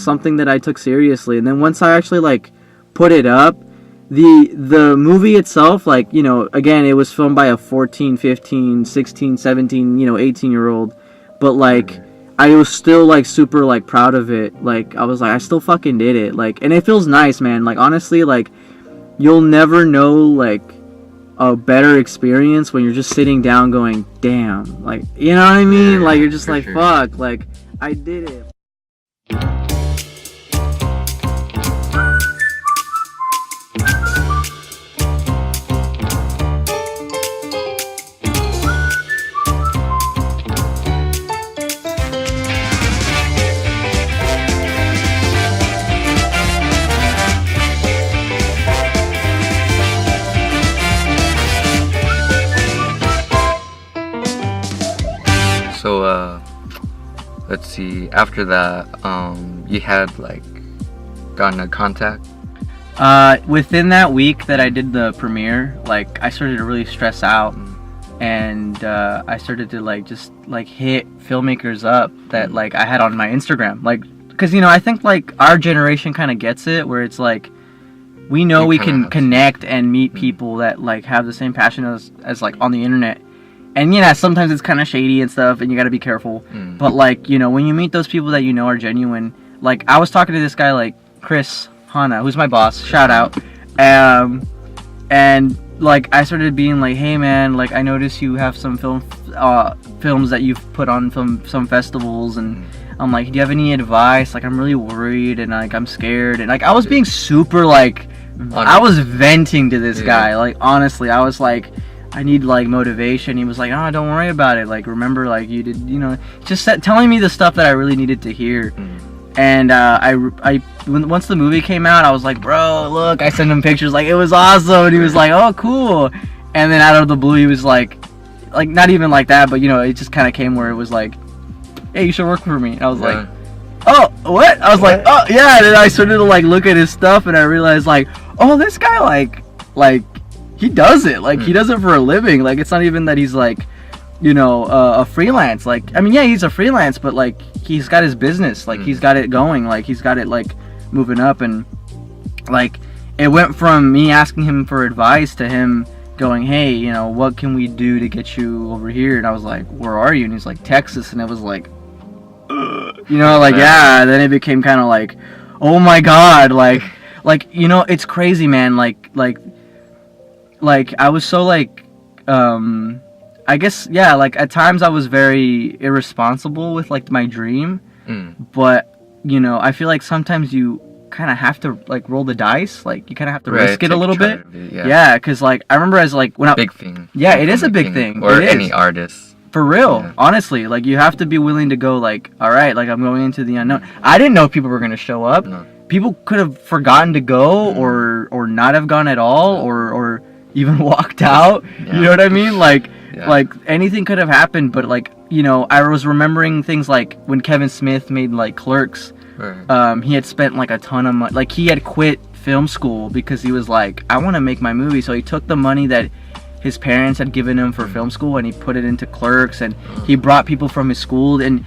something that I took seriously. And then once I actually like put it up, the movie itself, like, you know, again, it was filmed by a 14, 15, 16, 17, you know, 18-year-old, but like I was still like super like proud of it. Like I was like, I still fucking did it. Like, and it feels nice, man. Like honestly, like you'll never know like a better experience when you're just sitting down going, damn, like, you know what I mean? Like you're just like, sure. Fuck, like I did it. So let's see, after that you had like gotten a contact? Within that week that I did the premiere, like I started to really stress out, and I started to like just like hit filmmakers up that like I had on my Instagram, like, because you know I think like our generation kind of gets it, where it's like we know we can connect and meet people that like have the same passion as like on the internet. And yeah, sometimes it's kind of shady and stuff, and you gotta be careful. But like, you know, when you meet those people that you know are genuine, like I was talking to this guy like Chris Hanna, who's my boss, shout out, and like I started being like, hey man, like I noticed you have some films that you've put on some festivals, and I'm like, do you have any advice? Like I'm really worried, and like I'm scared, and like I was being super like, I was venting to this guy, like honestly, I was like, I need like motivation. He was like, oh, don't worry about it. Like, remember, like you did, you know, just telling me the stuff that I really needed to hear. And once the movie came out, I was like, bro, look, I sent him pictures, like it was awesome. And he was like, oh, cool. And then out of the blue, he was like not even like that, but you know, it just kind of came where it was like, hey, you should work for me. And I was like, oh, what? I was like, oh yeah. And then I started to like look at his stuff, and I realized like, oh, this guy like he does it, like he does it for a living. Like it's not even that he's like, you know, a freelance. Like I mean, yeah, he's a freelance, but like he's got his business, like he's got it going, like he's got it like moving up. And like it went from me asking him for advice to him going, hey, you know, what can we do to get you over here? And I was like, where are you? And he's like, Texas. And it was like, you know, like yeah. Then it became kind of like, oh my god, like you know, it's crazy, man. Like I was so like I guess yeah, like at times I was very irresponsible with like my dream, but you know, I feel like sometimes you kind of have to like roll the dice, like you kind of have to risk it a little bit. Yeah, because like I remember as like when big thing. Yeah, it is a big thing. Or any artist. For real, honestly, like you have to be willing to go like, all right, like I'm going into the unknown. I didn't know people were gonna show up. People could have forgotten to go, or not have gone at all, or even walked out. You know what I mean? Like anything could have happened. But like, you know, I was remembering things like when Kevin Smith made like Clerks. He had spent like a ton of money. Like he had quit film school because he was like, I want to make my movie. So he took the money that his parents had given him for film school and he put it into Clerks, and he brought people from his school, and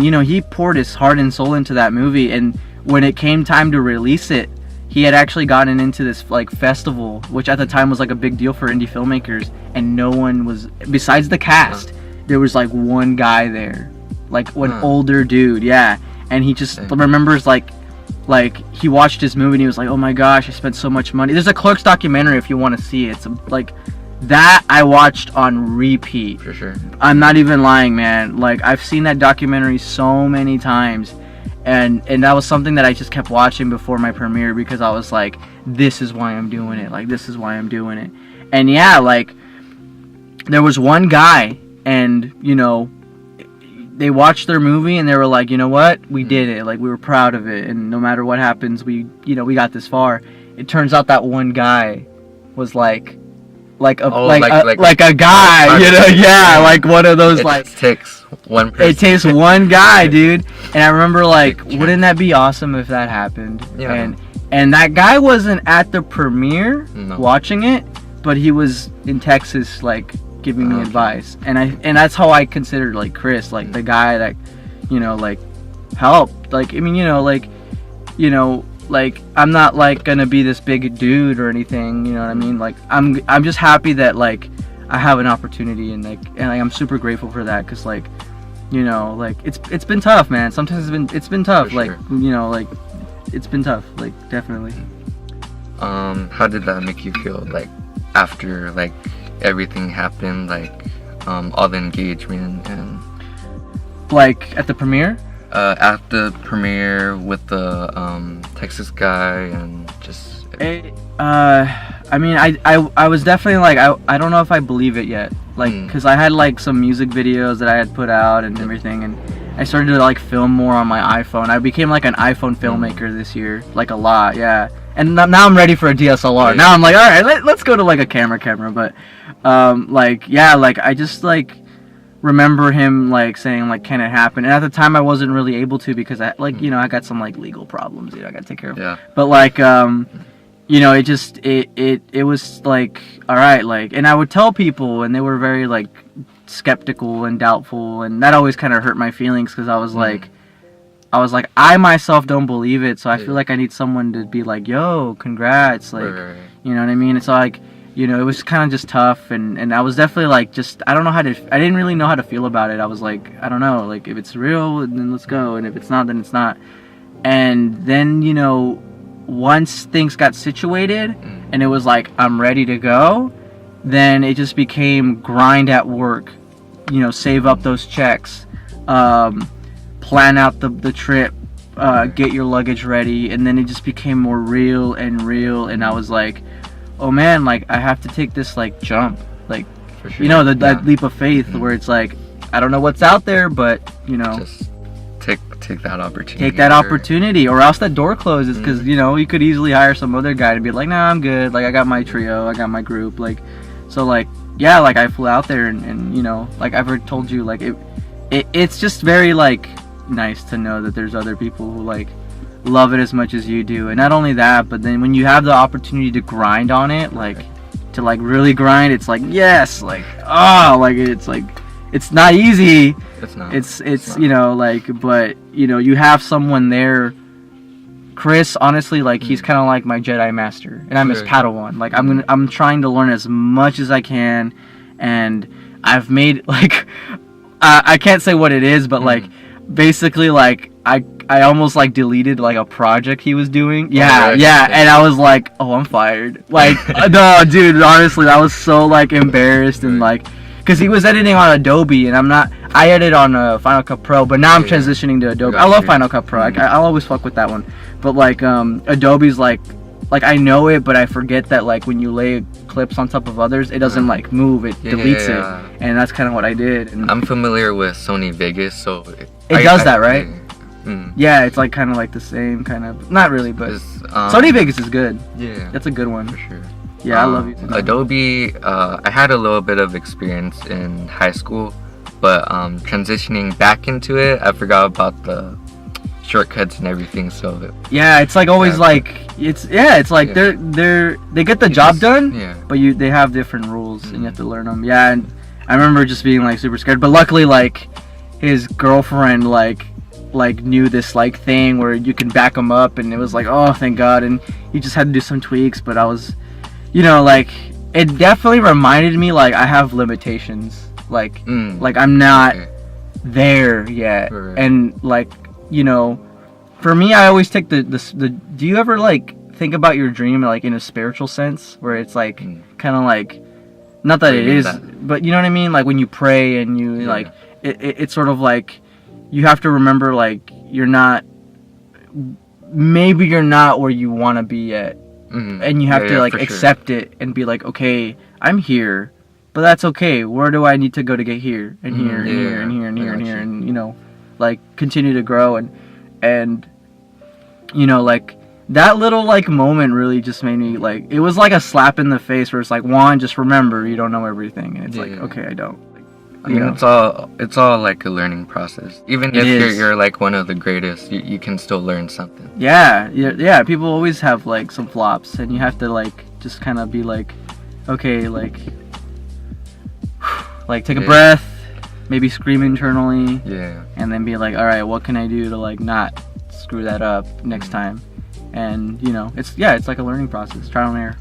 you know, he poured his heart and soul into that movie. And when it came time to release it, he had actually gotten into this like festival, which at the time was like a big deal for indie filmmakers, and no one was, besides the cast, there was like one guy there, like one older dude, and he just remembers like he watched his movie and he was like, oh my gosh, I spent so much money. There's a Clerks documentary if you want to see it. It's like that I watched on repeat. For sure. I'm not even lying, man. Like I've seen that documentary so many times. And that was something that I just kept watching before my premiere, because I was like, this is why I'm doing it. Like, this is why I'm doing it. And yeah, like, there was one guy, and, you know, they watched their movie, and they were like, you know what? We did it. Like, we were proud of it. And no matter what happens, we got this far. It turns out that one guy was like a guy, you know? Yeah, like one of those, like... takes one person. It takes one guy, dude. And I remember, like, wouldn't that be awesome if that happened? Yeah. And that guy wasn't at the premiere watching it, but he was in Texas, like, giving me advice. And that's how I considered, like, Chris, like, the guy that, you know, like, helped. Like, I mean, you know, like, you know, like I'm not like gonna be this big dude or anything, you know what I mean? Like I'm just happy that like I have an opportunity, and like I'm super grateful for that, because like, you know, like it's been tough, man. Sometimes it's been tough, For like sure. you know, like it's been tough, like definitely. How did that make you feel, like after like everything happened, like all the engagement and Like at the premiere. at the premiere with the Texas guy and just I mean, I was definitely like, I don't know if I believe it yet, like, because I had like some music videos that I had put out and everything, and I started to like film more on my iPhone. I became like an iPhone filmmaker this year, like a lot, yeah. And now I'm ready for a DSLR. Yeah. Now I'm like, all right, let's go to like a camera, but like yeah, like I just like remember him like saying like, can it happen? And at the time I wasn't really able to, because I like, you know, I got some like legal problems, you know, I gotta take care of. yeah. But like you know, it just it was like, all right, like, and I would tell people, and they were very like skeptical and doubtful, and that always kind of hurt my feelings, because I was like I myself don't believe it, so I feel like I need someone to be like, yo, congrats, like, Right. you know what I mean? It's like, you know, it was kind of just tough, and I was definitely like, just I didn't really know how to feel about it. I was like, I don't know, like if it's real, then let's go, and if it's not, then it's not. And then, you know, once things got situated and it was like I'm ready to go, then it just became grind at work, you know, save up those checks, plan out the trip, get your luggage ready, and then it just became more real, and I was like, oh man, like I have to take this like jump, like, For sure. you know, that leap of faith where it's like, I don't know what's out there, but you know, Just take that opportunity. take that opportunity, or else that door closes, because you know, you could easily hire some other guy to be like, nah, I'm good, like I got my trio, I got my group, like, so like, yeah, like I flew out there, and you know, like I've already told you, like it's just very like nice to know that there's other people who like love it as much as you do. And not only that, but then when you have the opportunity to grind on it, like to like really grind, it's like, yes, like, oh, like it's like, it's not easy. It's not. It's you know, like, but you know, you have someone there. Chris, honestly, like he's kind of like my Jedi master, and I'm his Padawan. Like I'm trying to learn as much as I can, and I've made like I can't say what it is, but like basically like I almost like deleted like a project he was doing. Yeah, right. yeah, and I was like, oh, I'm fired. Like no, dude, honestly, I was so like embarrassed, and like, because he was editing on Adobe, and I edit on Final Cut Pro, but now I'm transitioning to Adobe. I love Final Cut Pro. I'll always fuck with that one. But like Adobe's like I know it, but I forget that like when you lay clips on top of others, it doesn't like move, it deletes it, and that's kind of what I did. And I'm familiar with Sony Vegas, so it does that, right? Yeah, it's like kind of like the same kind of, not really, but Sony Vegas is good. Yeah, that's a good one for sure. Yeah, I love you. Adobe, I had a little bit of experience in high school, but transitioning back into it, I forgot about the shortcuts and everything. So yeah, it's like always like it's like they get the job done, but they have different rules and you have to learn them. Yeah, and I remember just being like super scared, but luckily like his girlfriend like knew this like thing where you can back them up, and it was like, oh, thank God. And he just had to do some tweaks, but I was, you know, like it definitely reminded me like I have limitations, like I'm not there yet. And like, you know, for me, I always take the do you ever like think about your dream like in a spiritual sense, where it's like kind of like, not that it is, but you know what I mean, like when you pray and you like it's sort of like you have to remember like maybe you're not where you want to be at. And you have to like accept it and be like, okay, I'm here, but that's okay. Where do I need to go to get here and here and here and here and here and here, and you know, like continue to grow, and you know, like that little like moment really just made me like, it was like a slap in the face where it's like, Juan, just remember you don't know everything, and it's like, okay, I don't. I mean, it's all like a learning process. Even if you're like one of the greatest, you can still learn something. Yeah. People always have like some flops, and you have to like just kind of be like, okay, like take a breath, maybe scream internally, and then be like, all right, what can I do to like not screw that up next time. And you know, it's like a learning process, trial and error.